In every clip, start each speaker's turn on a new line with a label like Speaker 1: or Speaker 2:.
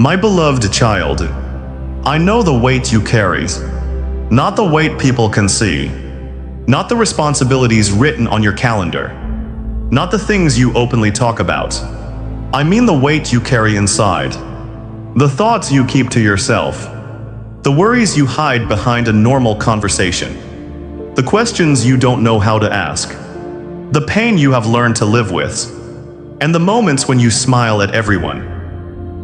Speaker 1: My beloved child, I know the weight you carry, not the weight people can see, not the responsibilities written on your calendar, not the things you openly talk about. I mean the weight you carry inside, the thoughts you keep to yourself, the worries you hide behind a normal conversation, the questions you don't know how to ask, the pain you have learned to live with, and the moments when you smile at everyone,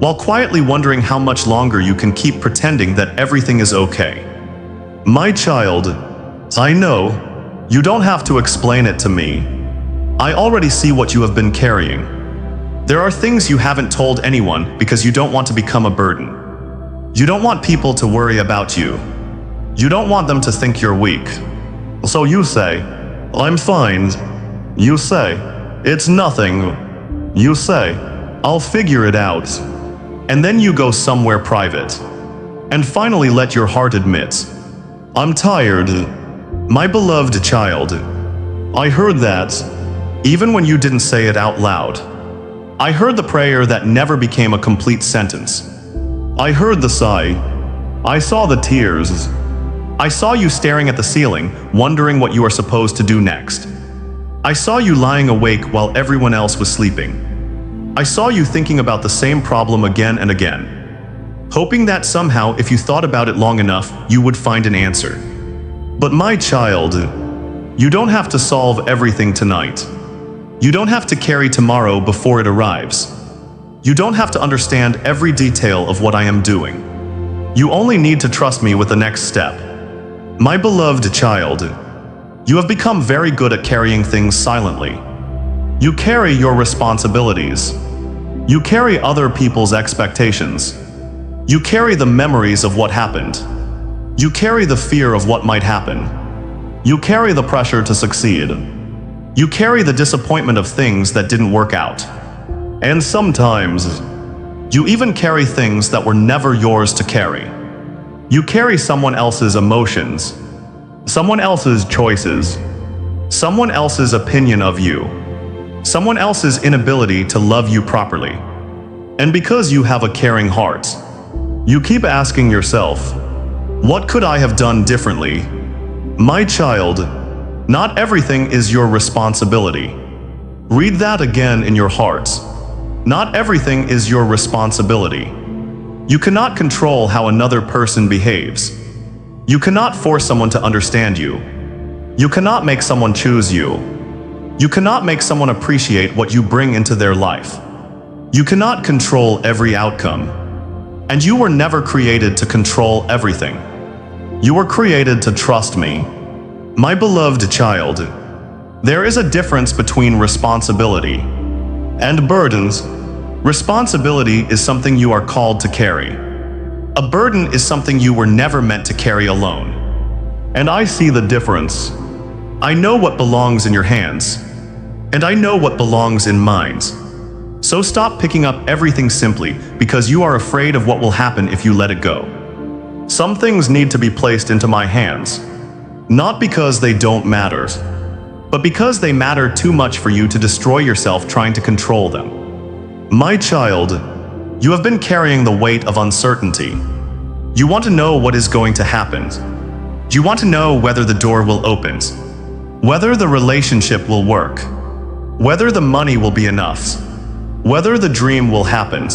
Speaker 1: while quietly wondering how much longer you can keep pretending that everything is okay. My child, I know, you don't have to explain it to me. I already see what you have been carrying. There are things you haven't told anyone because you don't want to become a burden. You don't want people to worry about you. You don't want them to think you're weak. So you say, I'm fine. You say, it's nothing. You say, I'll figure it out. And then you go somewhere private. And finally let your heart admit, I'm tired. My beloved child, I heard that, even when you didn't say it out loud. I heard the prayer that never became a complete sentence. I heard the sigh. I saw the tears. I saw you staring at the ceiling, wondering what you are supposed to do next. I saw you lying awake while everyone else was sleeping. I saw you thinking about the same problem again and again, hoping that somehow, if you thought about it long enough, you would find an answer. But my child, you don't have to solve everything tonight. You don't have to carry tomorrow before it arrives. You don't have to understand every detail of what I am doing. You only need to trust me with the next step. My beloved child, you have become very good at carrying things silently. You carry your responsibilities. You carry other people's expectations. You carry the memories of what happened. You carry the fear of what might happen. You carry the pressure to succeed. You carry the disappointment of things that didn't work out. And sometimes, you even carry things that were never yours to carry. You carry someone else's emotions, someone else's choices, someone else's opinion of you, someone else's inability to love you properly. And because you have a caring heart, you keep asking yourself, what could I have done differently? My child, not everything is your responsibility. Read that again in your heart. Not everything is your responsibility. You cannot control how another person behaves. You cannot force someone to understand you. You cannot make someone choose you. You cannot make someone appreciate what you bring into their life. You cannot control every outcome. And you were never created to control everything. You were created to trust me. My beloved child, there is a difference between responsibility and burdens. Responsibility is something you are called to carry. A burden is something you were never meant to carry alone. And I see the difference. I know what belongs in your hands, and I know what belongs in mine. So stop picking up everything simply because you are afraid of what will happen if you let it go. Some things need to be placed into my hands, not because they don't matter, but because they matter too much for you to destroy yourself trying to control them. My child, you have been carrying the weight of uncertainty. You want to know what is going to happen. You want to know whether the door will open, whether the relationship will work, whether the money will be enough, whether the dream will happen,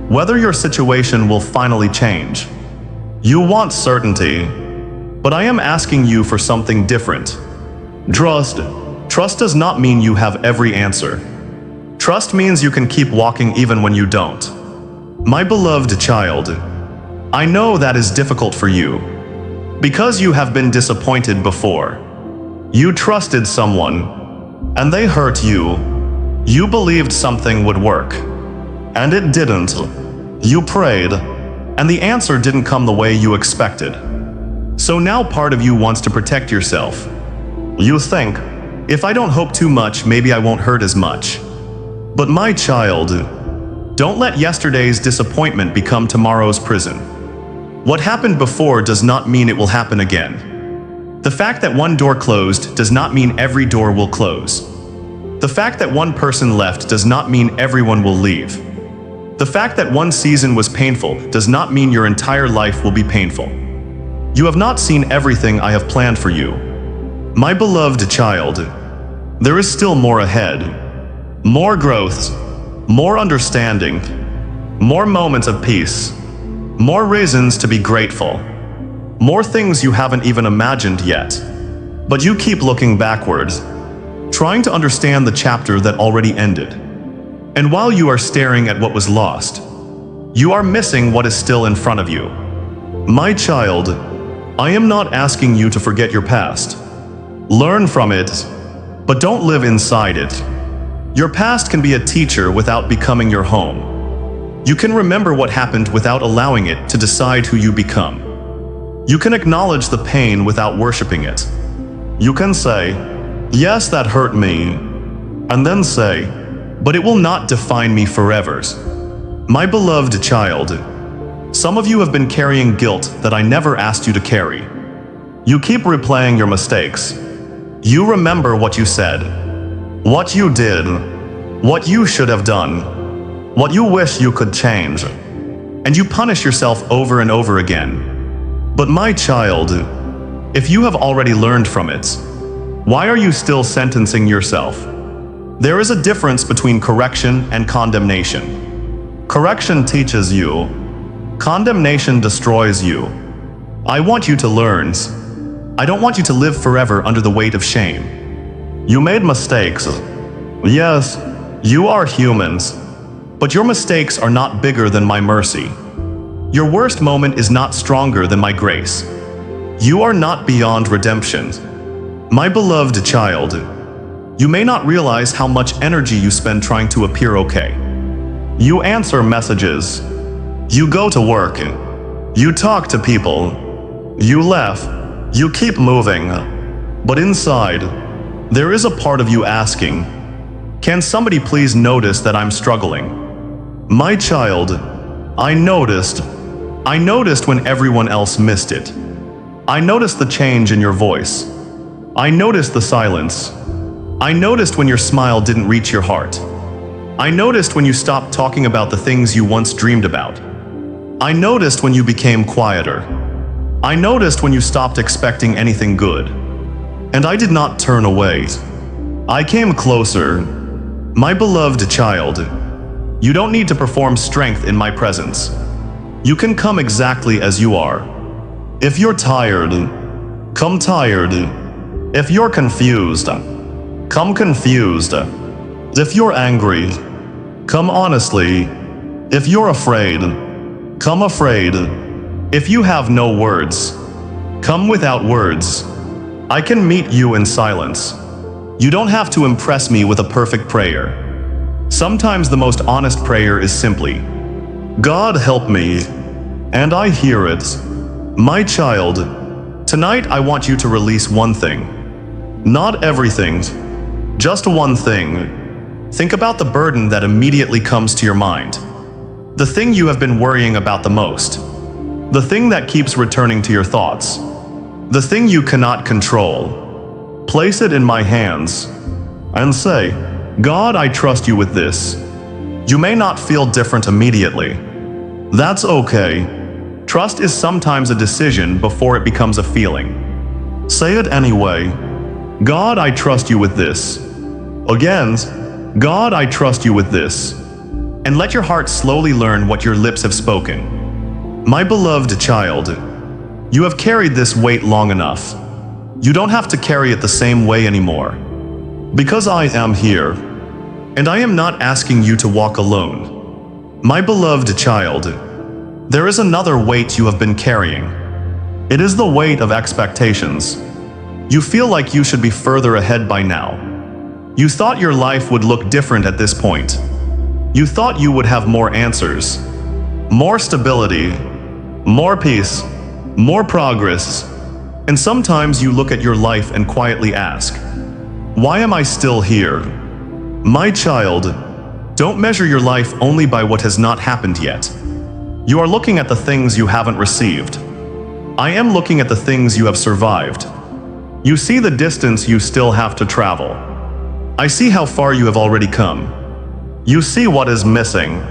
Speaker 1: whether your situation will finally change. You want certainty, but I am asking you for something different. Trust. Trust does not mean you have every answer. Trust means you can keep walking even when you don't. My beloved child, I know that is difficult for you, because you have been disappointed before. You trusted someone, and they hurt you. You believed something would work, and it didn't. You prayed, and the answer didn't come the way you expected. So now part of you wants to protect yourself. You think, if I don't hope too much, maybe I won't hurt as much. But my child, don't let yesterday's disappointment become tomorrow's prison. What happened before does not mean it will happen again. The fact that one door closed does not mean every door will close. The fact that one person left does not mean everyone will leave. The fact that one season was painful does not mean your entire life will be painful. You have not seen everything I have planned for you. My beloved child, there is still more ahead. More growth, more understanding, more moments of peace, more reasons to be grateful, more things you haven't even imagined yet. But you keep looking backwards, trying to understand the chapter that already ended. And while you are staring at what was lost, you are missing what is still in front of you. My child, I am not asking you to forget your past. Learn from it, but don't live inside it. Your past can be a teacher without becoming your home. You can remember what happened without allowing it to decide who you become. You can acknowledge the pain without worshiping it. You can say, yes, that hurt me, and then say, but it will not define me forever. My beloved child, some of you have been carrying guilt that I never asked you to carry. You keep replaying your mistakes. You remember what you said, what you did, what you should have done, what you wish you could change, and you punish yourself over and over again. But my child, if you have already learned from it, why are you still sentencing yourself? There is a difference between correction and condemnation. Correction teaches you. Condemnation destroys you. I want you to learn. I don't want you to live forever under the weight of shame. You made mistakes. Yes, you are humans, but your mistakes are not bigger than my mercy. Your worst moment is not stronger than my grace. You are not beyond redemption. My beloved child, you may not realize how much energy you spend trying to appear okay. You answer messages. You go to work. You talk to people. You laugh. You keep moving. But inside, there is a part of you asking, can somebody please notice that I'm struggling? My child, I noticed when everyone else missed it. I noticed the change in your voice. I noticed the silence. I noticed when your smile didn't reach your heart. I noticed when you stopped talking about the things you once dreamed about. I noticed when you became quieter. I noticed when you stopped expecting anything good. And I did not turn away. I came closer. My beloved child, you don't need to perform strength in my presence. You can come exactly as you are. If you're tired, come tired. If you're confused, come confused. If you're angry, come honestly. If you're afraid, come afraid. If you have no words, come without words. I can meet you in silence. You don't have to impress me with a perfect prayer. Sometimes the most honest prayer is simply, God help me, and I hear it. My child, tonight I want you to release one thing. Not everything, just one thing. Think about the burden that immediately comes to your mind. The thing you have been worrying about the most. The thing that keeps returning to your thoughts. The thing you cannot control. Place it in my hands and say, God, I trust you with this. You may not feel different immediately. That's okay. Trust is sometimes a decision before it becomes a feeling. Say it anyway. God, I trust you with this. Again, God, I trust you with this. And let your heart slowly learn what your lips have spoken. My beloved child, you have carried this weight long enough. You don't have to carry it the same way anymore. Because I am here, and I am not asking you to walk alone. My beloved child, there is another weight you have been carrying. It is the weight of expectations. You feel like you should be further ahead by now. You thought your life would look different at this point. You thought you would have more answers, more stability, more peace, more progress. And sometimes you look at your life and quietly ask, why am I still here? My child, don't measure your life only by what has not happened yet. You are looking at the things you haven't received. I am looking at the things you have survived. You see the distance you still have to travel. I see how far you have already come. You see what is missing.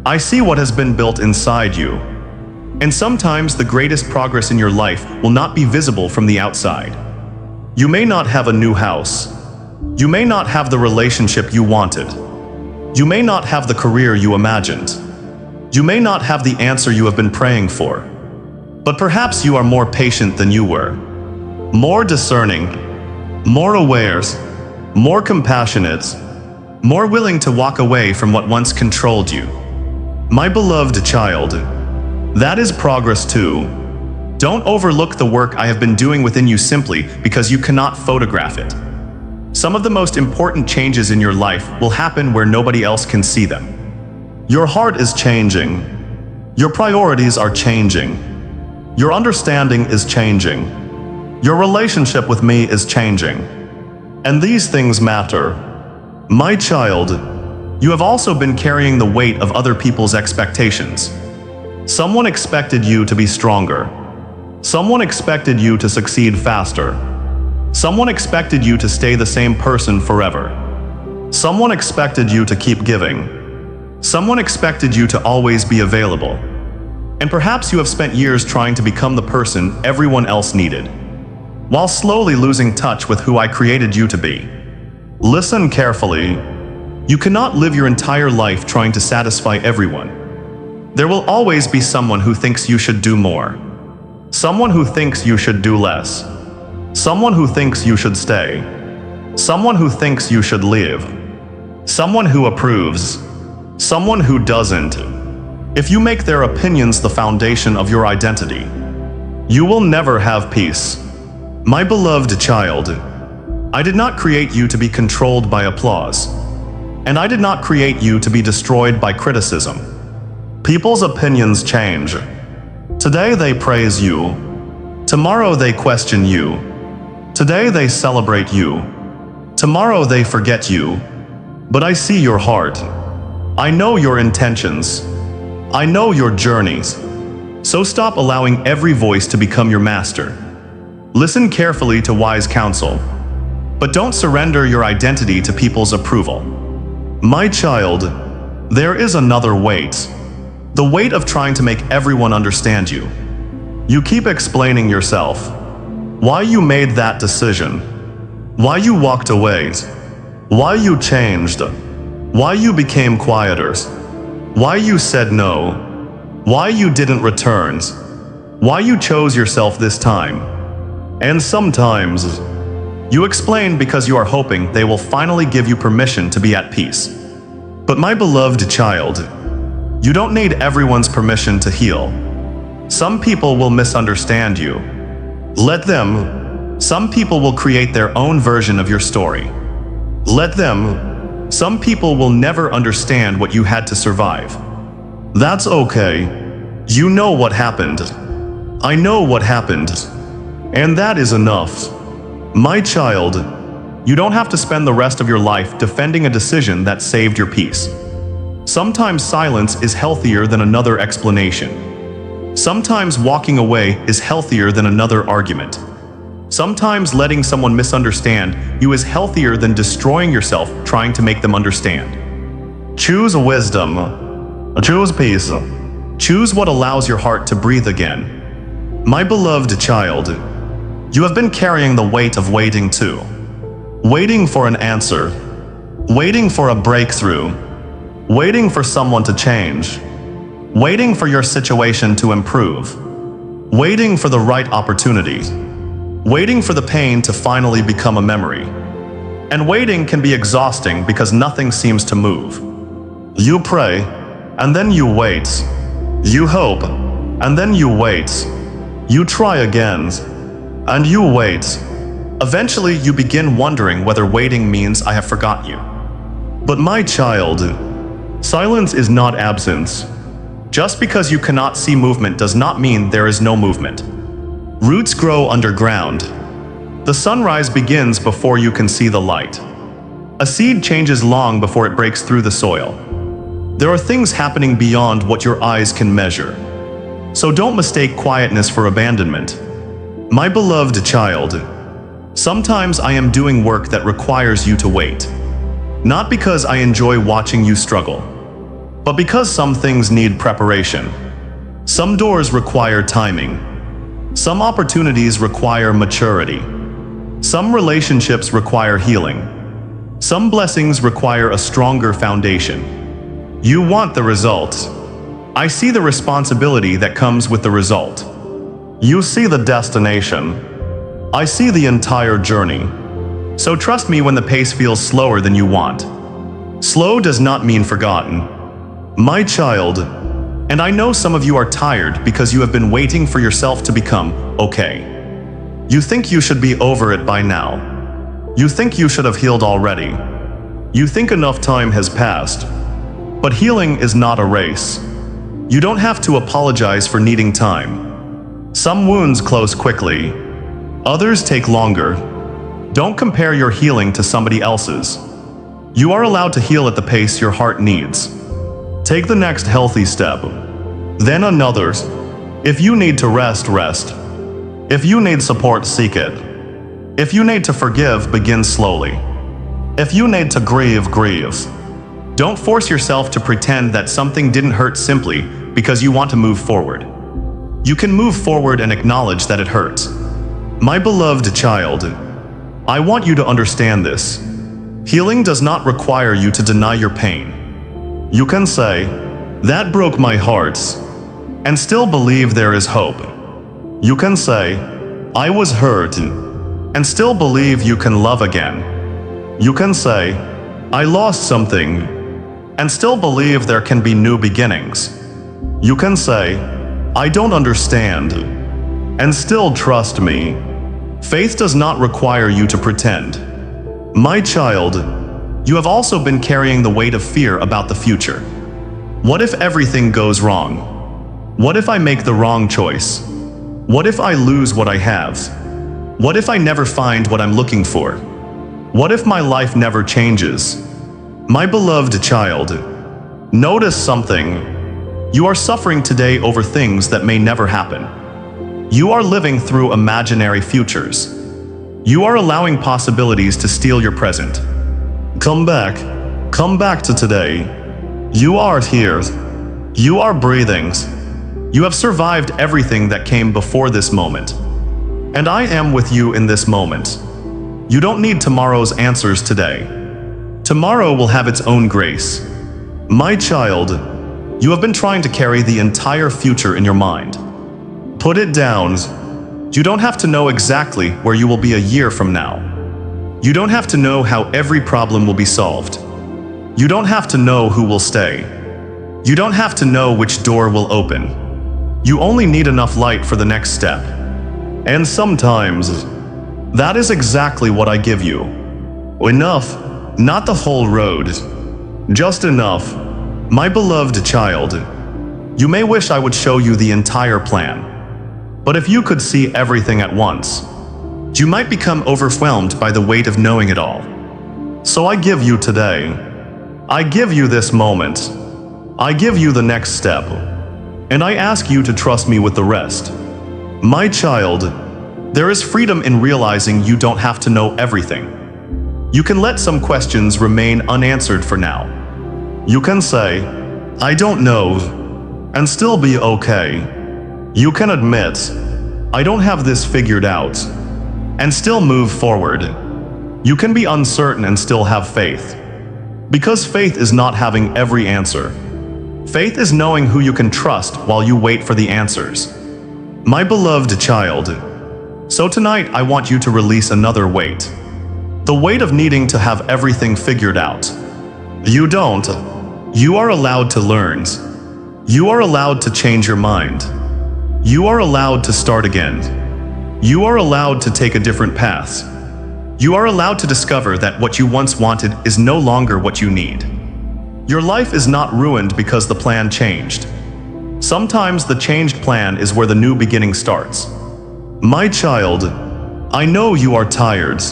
Speaker 1: I see what has been built inside you. And sometimes the greatest progress in your life will not be visible from the outside. You may not have a new house. You may not have the relationship you wanted. You may not have the career you imagined. You may not have the answer you have been praying for. But perhaps you are more patient than you were. More discerning. More aware. More compassionate. More willing to walk away from what once controlled you. My beloved child, that is progress too. Don't overlook the work I have been doing within you simply because you cannot photograph it. Some of the most important changes in your life will happen where nobody else can see them. Your heart is changing. Your priorities are changing. Your understanding is changing. Your relationship with me is changing. And these things matter. My child, you have also been carrying the weight of other people's expectations. Someone expected you to be stronger. Someone expected you to succeed faster. Someone expected you to stay the same person forever. Someone expected you to keep giving. Someone expected you to always be available. And perhaps you have spent years trying to become the person everyone else needed, while slowly losing touch with who I created you to be. Listen carefully. You cannot live your entire life trying to satisfy everyone. There will always be someone who thinks you should do more. Someone who thinks you should do less. Someone who thinks you should stay. Someone who thinks you should leave. Someone who approves. Someone who doesn't. If you make their opinions the foundation of your identity, you will never have peace. My beloved child, I did not create you to be controlled by applause. And I did not create you to be destroyed by criticism. People's opinions change. Today they praise you. Tomorrow they question you. Today they celebrate you. Tomorrow they forget you. But I see your heart. I know your intentions. I know your journeys. So stop allowing every voice to become your master. Listen carefully to wise counsel. But don't surrender your identity to people's approval. My child, there is another weight. The weight of trying to make everyone understand you. You keep explaining yourself. Why you made that decision. Why you walked away. Why you changed. Why you became quieter. Why you said no. Why you didn't return. Why you chose yourself this time. And sometimes, you explain because you are hoping they will finally give you permission to be at peace. But my beloved child, you don't need everyone's permission to heal. Some people will misunderstand you. Let them. Some people will create their own version of your story. Let them. Some people will never understand what you had to survive. That's okay. You know what happened. I know what happened. And that is enough. My child, you don't have to spend the rest of your life defending a decision that saved your peace. Sometimes silence is healthier than another explanation. Sometimes walking away is healthier than another argument. Sometimes letting someone misunderstand you is healthier than destroying yourself trying to make them understand. Choose wisdom. Choose peace. Choose what allows your heart to breathe again. My beloved child, you have been carrying the weight of waiting too. Waiting for an answer. Waiting for a breakthrough. Waiting for someone to change. Waiting for your situation to improve. Waiting for the right opportunity. Waiting for the pain to finally become a memory. And waiting can be exhausting because nothing seems to move. You pray, and then you wait. You hope, and then you wait. You try again, and you wait. Eventually, you begin wondering whether waiting means I have forgot you. But my child, silence is not absence. Just because you cannot see movement does not mean there is no movement. Roots grow underground. The sunrise begins before you can see the light. A seed changes long before it breaks through the soil. There are things happening beyond what your eyes can measure. So don't mistake quietness for abandonment. My beloved child, sometimes I am doing work that requires you to wait. Not because I enjoy watching you struggle, But because some things need preparation, some doors require timing, some opportunities require maturity, some relationships require healing, some blessings require a stronger foundation. You want the result. I see the responsibility that comes with the result. You see the destination. I see the entire journey. So trust me when the pace feels slower than you want. Slow does not mean forgotten. My child, and I know some of you are tired because you have been waiting for yourself to become okay. You think you should be over it by now. You think you should have healed already. You think enough time has passed. But healing is not a race. You don't have to apologize for needing time. Some wounds close quickly. Others take longer. Don't compare your healing to somebody else's. You are allowed to heal at the pace your heart needs. Take the next healthy step. Then another. If you need to rest, rest. If you need support, seek it. If you need to forgive, begin slowly. If you need to grieve, grieve. Don't force yourself to pretend that something didn't hurt simply because you want to move forward. You can move forward and acknowledge that it hurts. My beloved child, I want you to understand this. Healing does not require you to deny your pain. You can say, "That broke my heart," and still believe there is hope. You can say, "I was hurt," and still believe you can love again. You can say, "I lost something," and still believe there can be new beginnings. You can say, "I don't understand," and still trust me. Faith does not require you to pretend. My child, you have also been carrying the weight of fear about the future. What if everything goes wrong? What if I make the wrong choice? What if I lose what I have? What if I never find what I'm looking for? What if my life never changes? My beloved child, notice something. You are suffering today over things that may never happen. You are living through imaginary futures. You are allowing possibilities to steal your present. Come back to today. You are here. You are breathing. You have survived everything that came before this moment. And I am with you in this moment. You don't need tomorrow's answers today. Tomorrow will have its own grace. My child, you have been trying to carry the entire future in your mind. Put it down. You don't have to know exactly where you will be a year from now. You don't have to know how every problem will be solved. You don't have to know who will stay. You don't have to know which door will open. You only need enough light for the next step. And sometimes, that is exactly what I give you. Enough, not the whole road. Just enough. My beloved child, you may wish I would show you the entire plan. But if you could see everything at once, you might become overwhelmed by the weight of knowing it all. So I give you today. I give you this moment. I give you the next step. And I ask you to trust me with the rest. My child, there is freedom in realizing you don't have to know everything. You can let some questions remain unanswered for now. You can say, "I don't know," and still be okay. You can admit, "I don't have this figured out," and still move forward. You can be uncertain and still have faith. Because faith is not having every answer. Faith is knowing who you can trust while you wait for the answers. My beloved child, so tonight I want you to release another weight. The weight of needing to have everything figured out. You don't. You are allowed to learn. You are allowed to change your mind. You are allowed to start again. You are allowed to take a different path. You are allowed to discover that what you once wanted is no longer what you need. Your life is not ruined because the plan changed. Sometimes the changed plan is where the new beginning starts. My child, I know you are tired,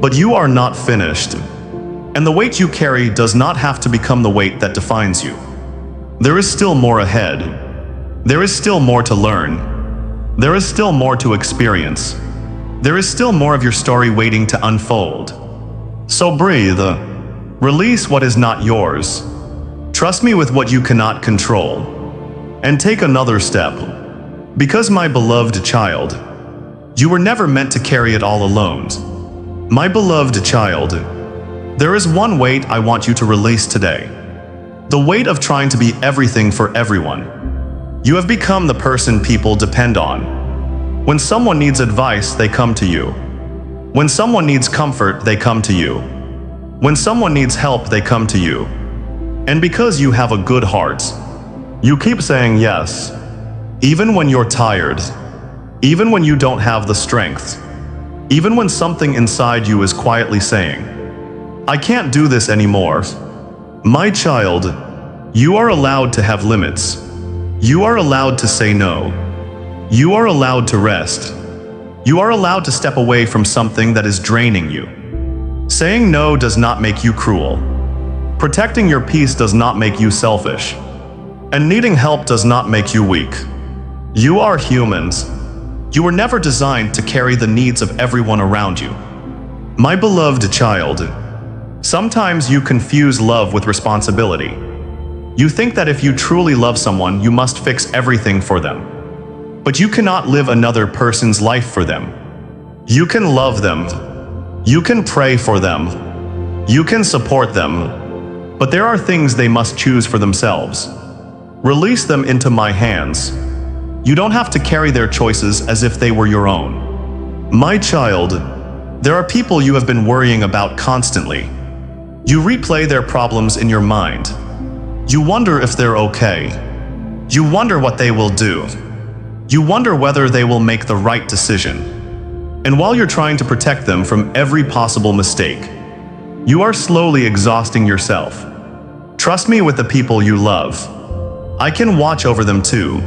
Speaker 1: but you are not finished. And the weight you carry does not have to become the weight that defines you. There is still more ahead. There is still more to learn. There is still more to experience. There is still more of your story waiting to unfold. So breathe. Release what is not yours. Trust me with what you cannot control. And take another step. Because my beloved child, you were never meant to carry it all alone. My beloved child, there is one weight I want you to release today. The weight of trying to be everything for everyone. You have become the person people depend on. When someone needs advice, they come to you. When someone needs comfort, they come to you. When someone needs help, they come to you. And because you have a good heart, you keep saying yes, even when you're tired, even when you don't have the strength, even when something inside you is quietly saying, I can't do this anymore. My child, you are allowed to have limits. You are allowed to say no. You are allowed to rest. You are allowed to step away from something that is draining you. Saying no does not make you cruel. Protecting your peace does not make you selfish. And needing help does not make you weak. You are humans. You were never designed to carry the needs of everyone around you. My beloved child, sometimes you confuse love with responsibility. You think that if you truly love someone, you must fix everything for them. But you cannot live another person's life for them. You can love them. You can pray for them. You can support them. But there are things they must choose for themselves. Release them into my hands. You don't have to carry their choices as if they were your own. My child, there are people you have been worrying about constantly. You replay their problems in your mind. You wonder if they're okay. You wonder what they will do. You wonder whether they will make the right decision. And while you're trying to protect them from every possible mistake, you are slowly exhausting yourself. Trust me with the people you love. I can watch over them too.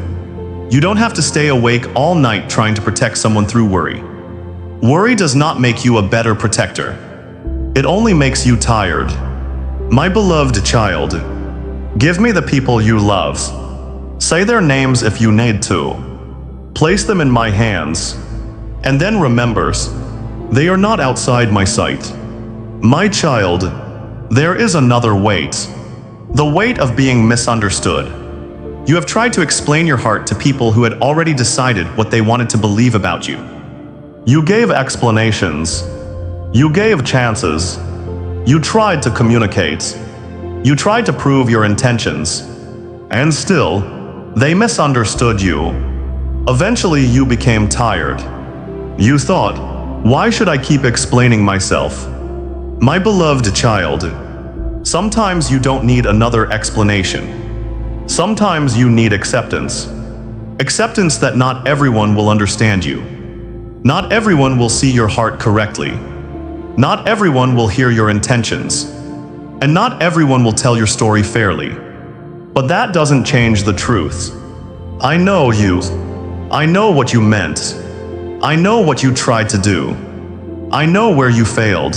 Speaker 1: You don't have to stay awake all night trying to protect someone through worry. Worry does not make you a better protector. It only makes you tired. My beloved child, give me the people you love. Say their names if you need to. Place them in my hands. And then remembers, they are not outside my sight. My child, there is another weight. The weight of being misunderstood. You have tried to explain your heart to people who had already decided what they wanted to believe about you. You gave explanations. You gave chances. You tried to communicate. You tried to prove your intentions. And still, they misunderstood you. Eventually, you became tired. You thought, why should I keep explaining myself? My beloved child, sometimes you don't need another explanation. Sometimes you need acceptance. Acceptance that not everyone will understand you. Not everyone will see your heart correctly. Not everyone will hear your intentions. And not everyone will tell your story fairly. But that doesn't change the truth. I know you. I know what you meant. I know what you tried to do. I know where you failed.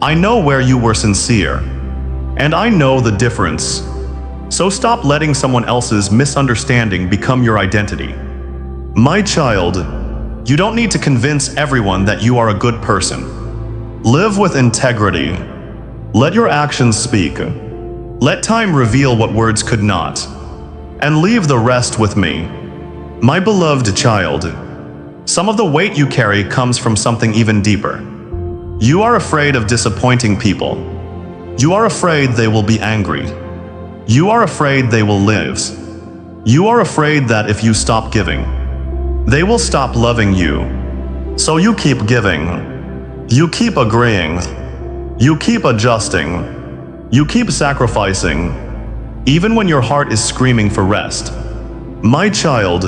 Speaker 1: I know where you were sincere. And I know the difference. So stop letting someone else's misunderstanding become your identity. My child, you don't need to convince everyone that you are a good person. Live with integrity. Let your actions speak. Let time reveal what words could not. And leave the rest with me. My beloved child, some of the weight you carry comes from something even deeper. You are afraid of disappointing people. You are afraid they will be angry. You are afraid they will leave. You are afraid that if you stop giving, they will stop loving you. So you keep giving. You keep agreeing. You keep adjusting. You keep sacrificing, even when your heart is screaming for rest. My child,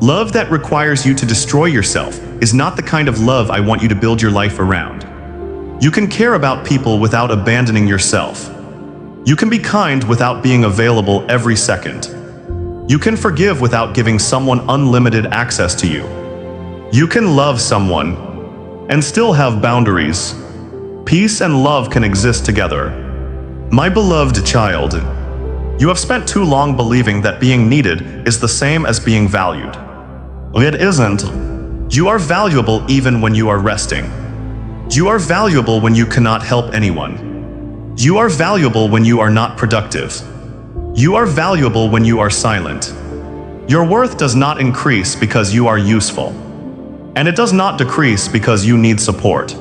Speaker 1: love that requires you to destroy yourself is not the kind of love I want you to build your life around. You can care about people without abandoning yourself. You can be kind without being available every second. You can forgive without giving someone unlimited access to you. You can love someone and still have boundaries. Peace and love can exist together. My beloved child, you have spent too long believing that being needed is the same as being valued. It isn't. You are valuable even when you are resting. You are valuable when you cannot help anyone. You are valuable when you are not productive. You are valuable when you are silent. Your worth does not increase because you are useful. And it does not decrease because you need support.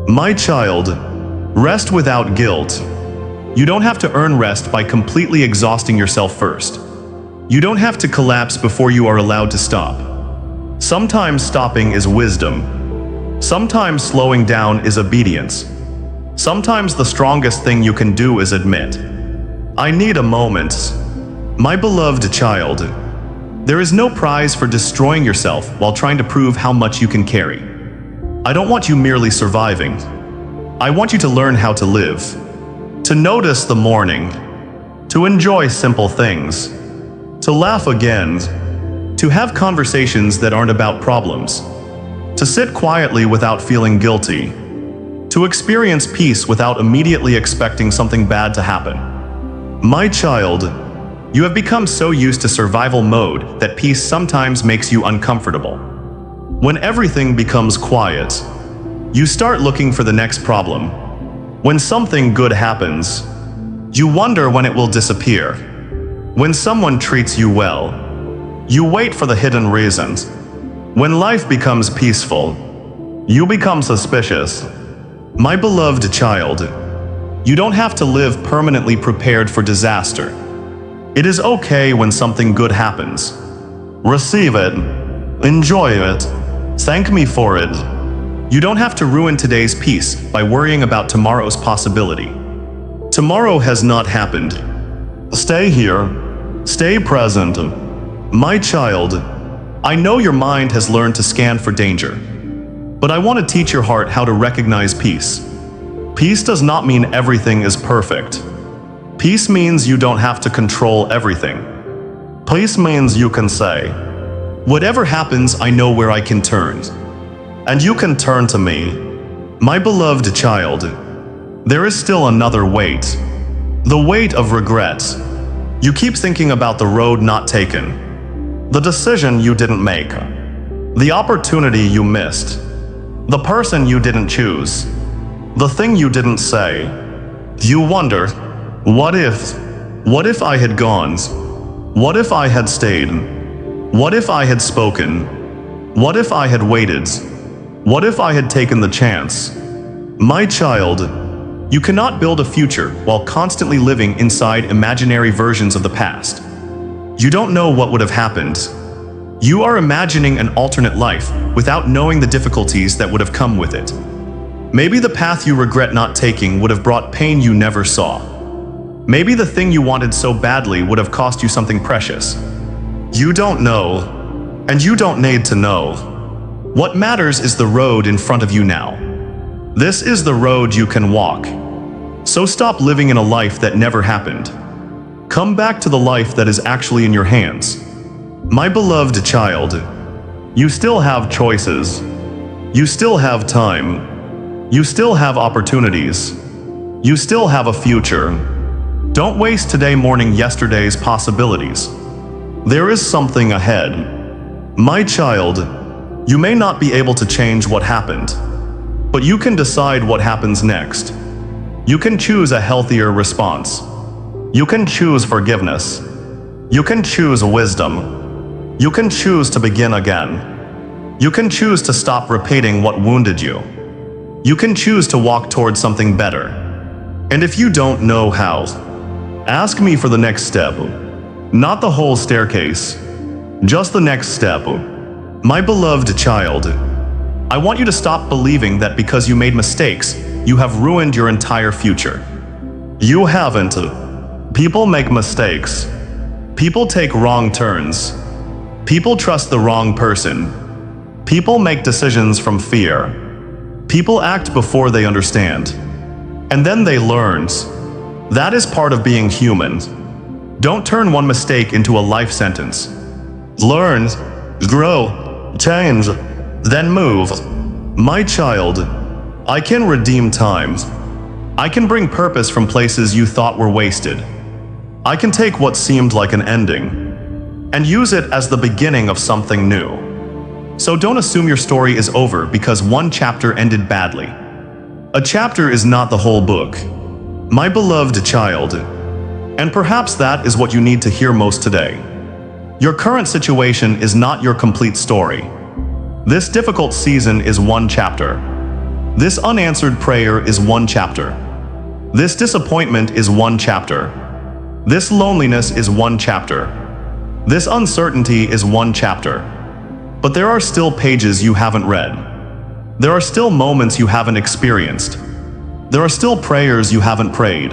Speaker 1: My child, rest without guilt. You don't have to earn rest by completely exhausting yourself first. You don't have to collapse before you are allowed to stop. Sometimes stopping is wisdom. Sometimes slowing down is obedience. Sometimes the strongest thing you can do is admit, I need a moment. My beloved child, there is no prize for destroying yourself while trying to prove how much you can carry. I don't want you merely surviving. I want you to learn how to live, to notice the morning, to enjoy simple things, to laugh again, to have conversations that aren't about problems, to sit quietly without feeling guilty, to experience peace without immediately expecting something bad to happen. My child, you have become so used to survival mode that peace sometimes makes you uncomfortable. When everything becomes quiet, you start looking for the next problem. When something good happens, you wonder when it will disappear. When someone treats you well, you wait for the hidden reasons. When life becomes peaceful, you become suspicious. My beloved child, you don't have to live permanently prepared for disaster. It is okay when something good happens. Receive it. Enjoy it. Thank me for it. You don't have to ruin today's peace by worrying about tomorrow's possibility. Tomorrow has not happened. Stay here. Stay present. My child, I know your mind has learned to scan for danger, but I want to teach your heart how to recognize peace. Peace does not mean everything is perfect. Peace means you don't have to control everything. Peace means you can say, whatever happens, I know where I can turn. And you can turn to me. My beloved child, there is still another weight. The weight of regret. You keep thinking about the road not taken, the decision you didn't make, the opportunity you missed, the person you didn't choose, the thing you didn't say. You wonder, what if I had gone? What if I had stayed? What if I had spoken? What if I had waited? What if I had taken the chance? My child, you cannot build a future while constantly living inside imaginary versions of the past. You don't know what would have happened. You are imagining an alternate life without knowing the difficulties that would have come with it. Maybe the path you regret not taking would have brought pain you never saw. Maybe the thing you wanted so badly would have cost you something precious. You don't know, and you don't need to know. What matters is the road in front of you now. This is the road you can walk. So stop living in a life that never happened. Come back to the life that is actually in your hands. My beloved child, you still have choices. You still have time. You still have opportunities. You still have a future. Don't waste today mourning yesterday's possibilities. There is something ahead. My child, you may not be able to change what happened, but you can decide what happens next. You can choose a healthier response. You can choose forgiveness. You can choose wisdom. You can choose to begin again. You can choose to stop repeating what wounded you. You can choose to walk towards something better. And if you don't know how, ask me for the next step. Not the whole staircase, just the next step. My beloved child, I want you to stop believing that because you made mistakes, you have ruined your entire future. You haven't. People make mistakes. People take wrong turns. People trust the wrong person. People make decisions from fear. People act before they understand. And then they learn. That is part of being human. Don't turn one mistake into a life sentence. Learn, grow, change, then move. My child, I can redeem time. I can bring purpose from places you thought were wasted. I can take what seemed like an ending and use it as the beginning of something new. So don't assume your story is over because one chapter ended badly. A chapter is not the whole book. My beloved child, And perhaps that is what you need to hear most today. Your current situation is not your complete story. This difficult season is one chapter. This unanswered prayer is one chapter. This disappointment is one chapter. This loneliness is one chapter. This uncertainty is one chapter. But there are still pages you haven't read. There are still moments you haven't experienced. There are still prayers you haven't prayed.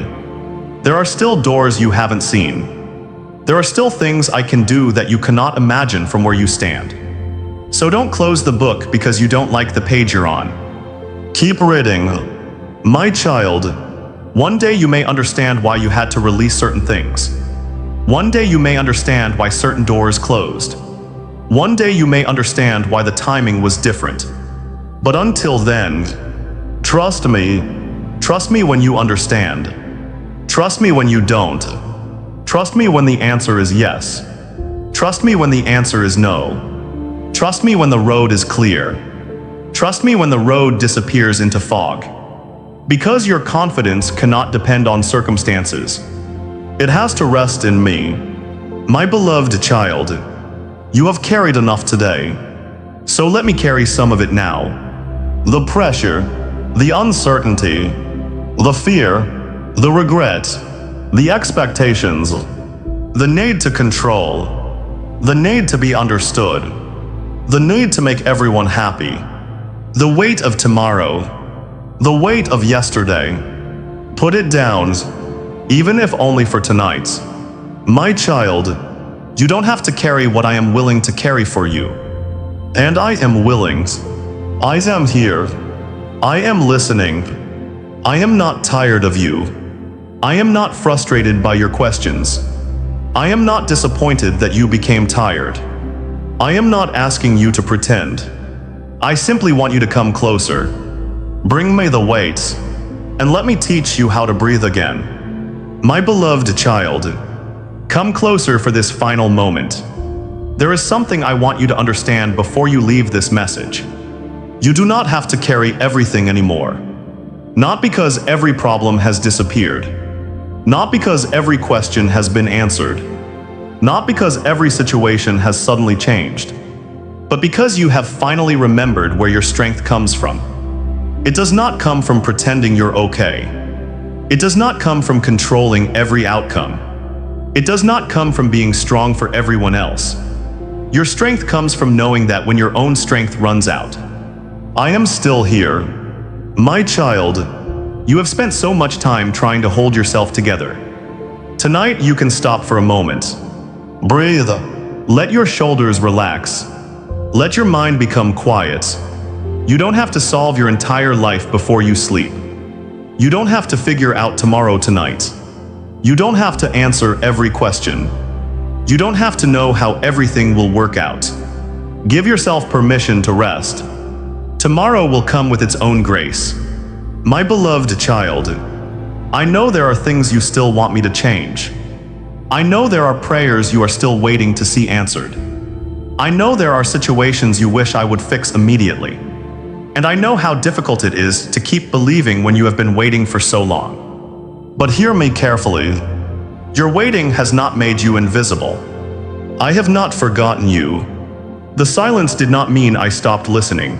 Speaker 1: There are still doors you haven't seen. There are still things I can do that you cannot imagine from where you stand. So don't close the book because you don't like the page you're on. Keep reading. My child, one day you may understand why you had to release certain things. One day you may understand why certain doors closed. One day you may understand why the timing was different. But until then, trust me when you understand. Trust me when you don't. Trust me when the answer is yes. Trust me when the answer is no. Trust me when the road is clear. Trust me when the road disappears into fog. Because your confidence cannot depend on circumstances. It has to rest in me. My beloved child, you have carried enough today. So let me carry some of it now. The pressure, the uncertainty, the fear, the regret, the expectations, the need to control, the need to be understood, the need to make everyone happy, the weight of tomorrow, the weight of yesterday. Put it down, even if only for tonight. My child, you don't have to carry what I am willing to carry for you. And I am willing. I am here. I am listening. I am not tired of you. I am not frustrated by your questions. I am not disappointed that you became tired. I am not asking you to pretend. I simply want you to come closer. Bring me the weights, and let me teach you how to breathe again. My beloved child, come closer for this final moment. There is something I want you to understand before you leave this message. You do not have to carry everything anymore. Not because every problem has disappeared. Not because every question has been answered. Not because every situation has suddenly changed. But because you have finally remembered where your strength comes from. It does not come from pretending you're okay. It does not come from controlling every outcome. It does not come from being strong for everyone else. Your strength comes from knowing that when your own strength runs out. I am still here. My child, you have spent so much time trying to hold yourself together. Tonight you can stop for a moment. Breathe. Let your shoulders relax. Let your mind become quiet. You don't have to solve your entire life before you sleep. You don't have to figure out tomorrow tonight. You don't have to answer every question. You don't have to know how everything will work out. Give yourself permission to rest. Tomorrow will come with its own grace. My beloved child, I know there are things you still want me to change. I know there are prayers you are still waiting to see answered. I know there are situations you wish I would fix immediately. And I know how difficult it is to keep believing when you have been waiting for so long. But hear me carefully. Your waiting has not made you invisible. I have not forgotten you. The silence did not mean I stopped listening.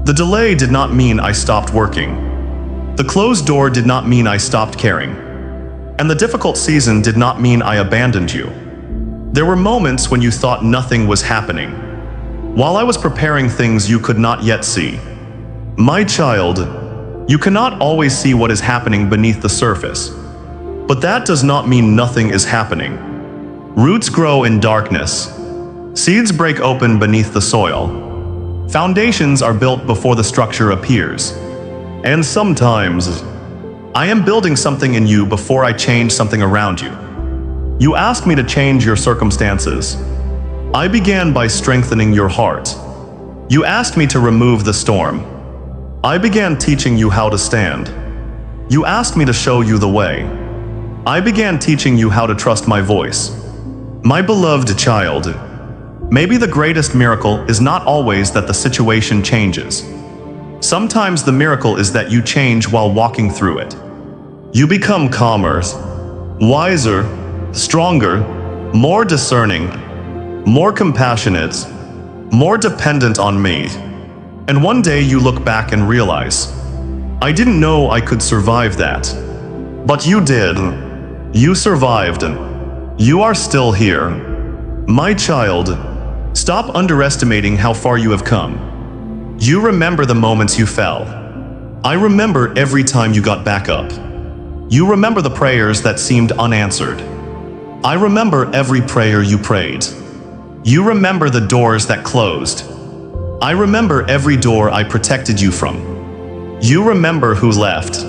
Speaker 1: The delay did not mean I stopped working. The closed door did not mean I stopped caring. And the difficult season did not mean I abandoned you. There were moments when you thought nothing was happening, while I was preparing things you could not yet see. My child, you cannot always see what is happening beneath the surface. But that does not mean nothing is happening. Roots grow in darkness. Seeds break open beneath the soil. Foundations are built before the structure appears. And sometimes, I am building something in you before I change something around you. You asked me to change your circumstances. I began by strengthening your heart. You asked me to remove the storm. I began teaching you how to stand. You asked me to show you the way. I began teaching you how to trust my voice. My beloved child, maybe the greatest miracle is not always that the situation changes. Sometimes the miracle is that you change while walking through it. You become calmer. wiser, stronger, more discerning, more compassionate, more dependent on me. And one day you look back and realize, I didn't know I could survive that. But you did. You survived. You are still here. My child, stop underestimating how far you have come. You remember the moments you fell. I remember every time you got back up. You remember the prayers that seemed unanswered. I remember every prayer you prayed. You remember the doors that closed. I remember every door I protected you from. You remember who left.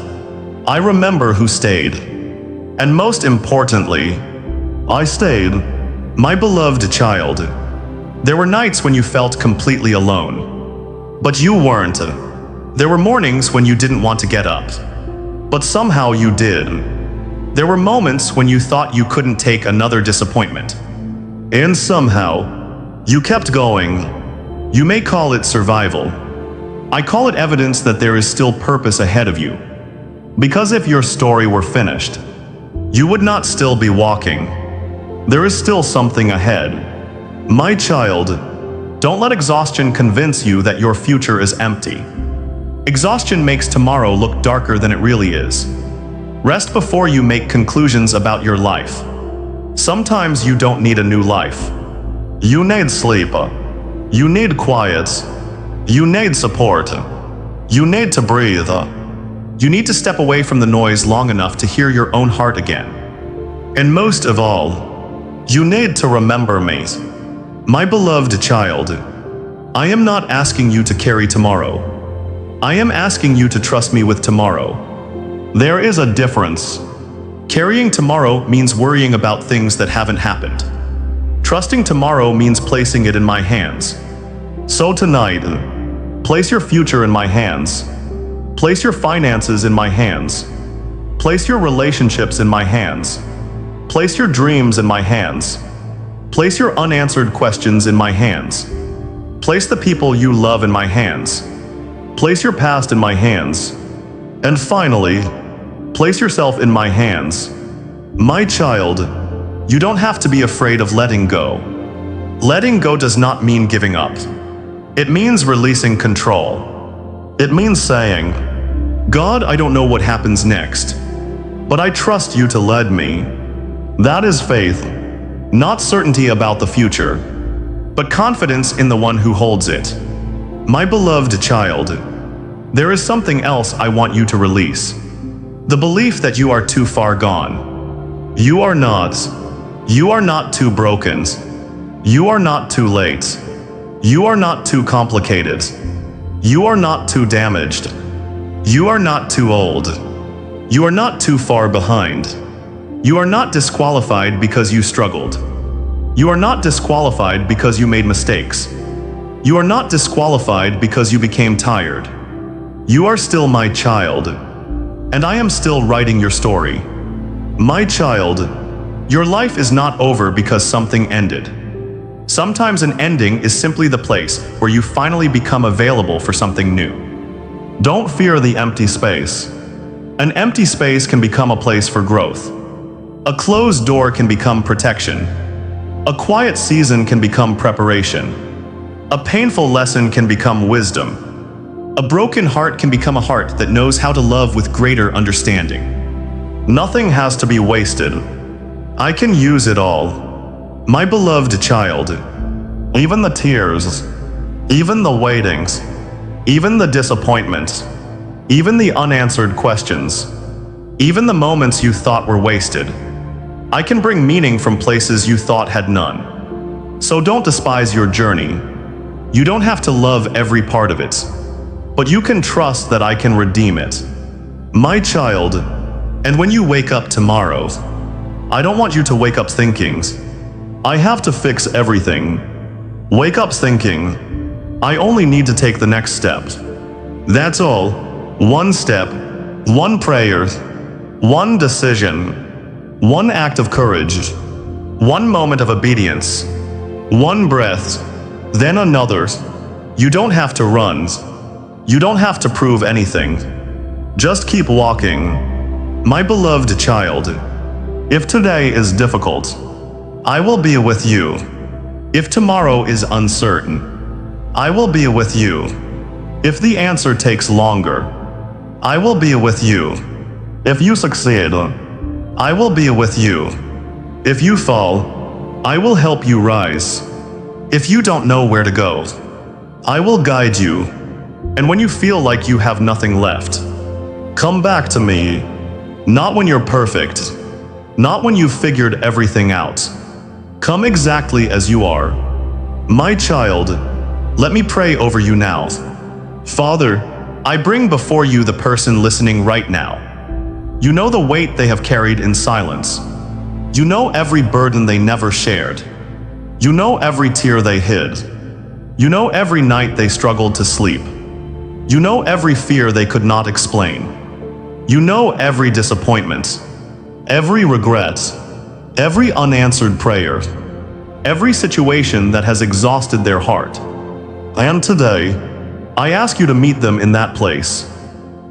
Speaker 1: I remember who stayed. And most importantly, I stayed. My beloved child. There were nights when you felt completely alone. But you weren't. There were mornings when you didn't want to get up. But somehow you did. There were moments when you thought you couldn't take another disappointment. And somehow, you kept going. You may call it survival. I call it evidence that there is still purpose ahead of you. Because if your story were finished, you would not still be walking. There is still something ahead. My child, don't let exhaustion convince you that your future is empty. Exhaustion makes tomorrow look darker than it really is. Rest before you make conclusions about your life. Sometimes you don't need a new life. You need sleep. You need quiet. You need support. You need to breathe. You need to step away from the noise long enough to hear your own heart again. And most of all, you need to remember me. My beloved child, I am not asking you to carry tomorrow. I am asking you to trust me with tomorrow. There is a difference. Carrying tomorrow means worrying about things that haven't happened. Trusting tomorrow means placing it in my hands. So tonight, place your future in my hands. Place your finances in my hands. Place your relationships in my hands. Place your dreams in my hands. Place your unanswered questions in my hands. Place the people you love in my hands. Place your past in my hands. And finally, place yourself in my hands. My child, you don't have to be afraid of letting go. Letting go does not mean giving up. It means releasing control. It means saying, God, I don't know what happens next, but I trust you to lead me. That is faith, not certainty about the future, but confidence in the one who holds it. My beloved child, there is something else I want you to release. The belief that you are too far gone. You are not. You are not too broken. You are not too late. You are not too complicated. You are not too damaged. You are not too old. You are not too far behind. You are not disqualified because you struggled. You are not disqualified because you made mistakes. You are not disqualified because you became tired. You are still my child, and I am still writing your story. My child, your life is not over because something ended. Sometimes an ending is simply the place where you finally become available for something new. Don't fear the empty space. An empty space can become a place for growth. A closed door can become protection. A quiet season can become preparation. A painful lesson can become wisdom. A broken heart can become a heart that knows how to love with greater understanding. Nothing has to be wasted. I can use it all. My beloved child, even the tears, even the waitings, even the disappointments, even the unanswered questions, even the moments you thought were wasted, I can bring meaning from places you thought had none. So don't despise your journey. You don't have to love every part of it, but you can trust that I can redeem it. My child, and when you wake up tomorrow, I don't want you to wake up thinking, I have to fix everything. Wake up thinking, I only need to take the next step. That's all. One step, one prayer, one decision, one act of courage, one moment of obedience, one breath, then another. You don't have to run. You don't have to prove anything. Just keep walking. My beloved child, If today is difficult, I will be with you. If tomorrow is uncertain, I will be with you. If the answer takes longer, I will be with you. If you succeed, I will be with you. If you fall, I will help you rise. If you don't know where to go, I will guide you. And when you feel like you have nothing left, come back to me. Not when you're perfect, not when you've figured everything out. Come exactly as you are. My child, let me pray over you now. Father, I bring before you the person listening right now. You know the weight they have carried in silence. You know every burden they never shared. You know every tear they hid. You know every night they struggled to sleep. You know every fear they could not explain. You know every disappointment, every regret, every unanswered prayer, every situation that has exhausted their heart. And today, I ask you to meet them in that place.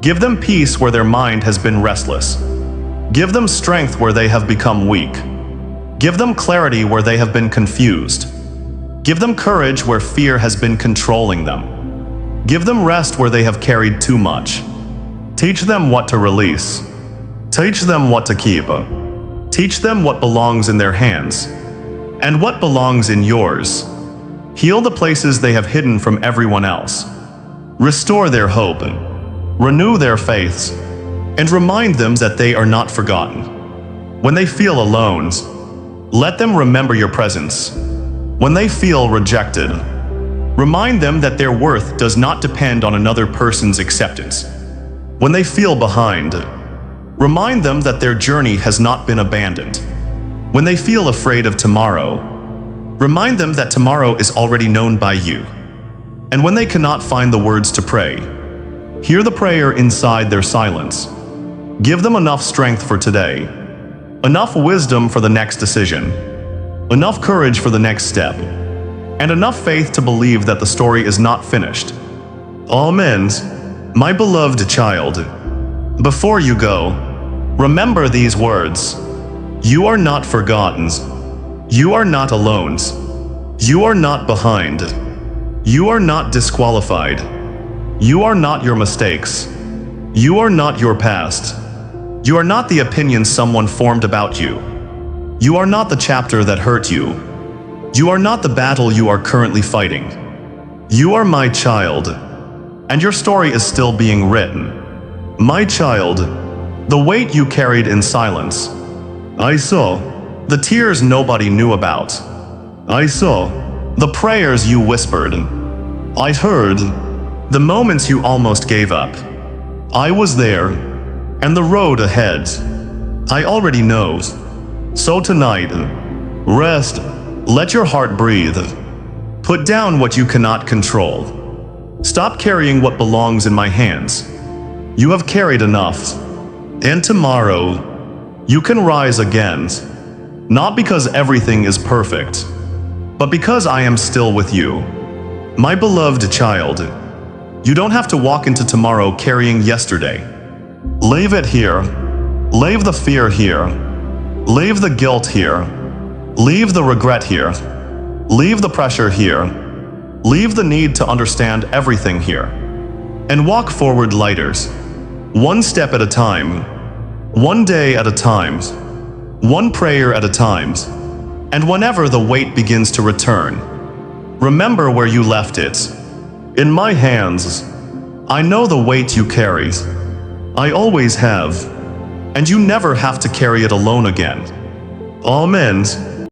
Speaker 1: Give them peace where their mind has been restless. Give them strength where they have become weak. Give them clarity where they have been confused. Give them courage where fear has been controlling them. Give them rest where they have carried too much. Teach them what to release. Teach them what to keep. Teach them what belongs in their hands and what belongs in yours. Heal the places they have hidden from everyone else. Restore their hope, renew their faiths, and remind them that they are not forgotten. When they feel alone, let them remember your presence. When they feel rejected, remind them that their worth does not depend on another person's acceptance. When they feel behind, remind them that their journey has not been abandoned. When they feel afraid of tomorrow, remind them that tomorrow is already known by you. And when they cannot find the words to pray, hear the prayer inside their silence. Give them enough strength for today, enough wisdom for the next decision, enough courage for the next step, and enough faith to believe that the story is not finished. Amen. My beloved child, before you go, remember these words. You are not forgotten. You are not alone. You are not behind. You are not disqualified. You are not your mistakes. You are not your past. You are not the opinion someone formed about you. You are not the chapter that hurt you. You are not the battle you are currently fighting. You are my child, and your story is still being written. My child, the weight you carried in silence. I saw the tears nobody knew about. I saw the prayers you whispered. I heard the moments you almost gave up. I was there, and the road ahead, I already know. So tonight, rest, let your heart breathe. Put down what you cannot control. Stop carrying what belongs in my hands. You have carried enough. And tomorrow, you can rise again. Not because everything is perfect, but because I am still with you. My beloved child, you don't have to walk into tomorrow carrying yesterday. Leave it here. Leave the fear here. Leave the guilt here. Leave the regret here. Leave the pressure here. Leave the need to understand everything here. And walk forward lighter. One step at a time. One day at a time. One prayer at a time. And whenever the weight begins to return, remember where you left it. In my hands, I know the weight you carry. I always have. And you never have to carry it alone again. Amen.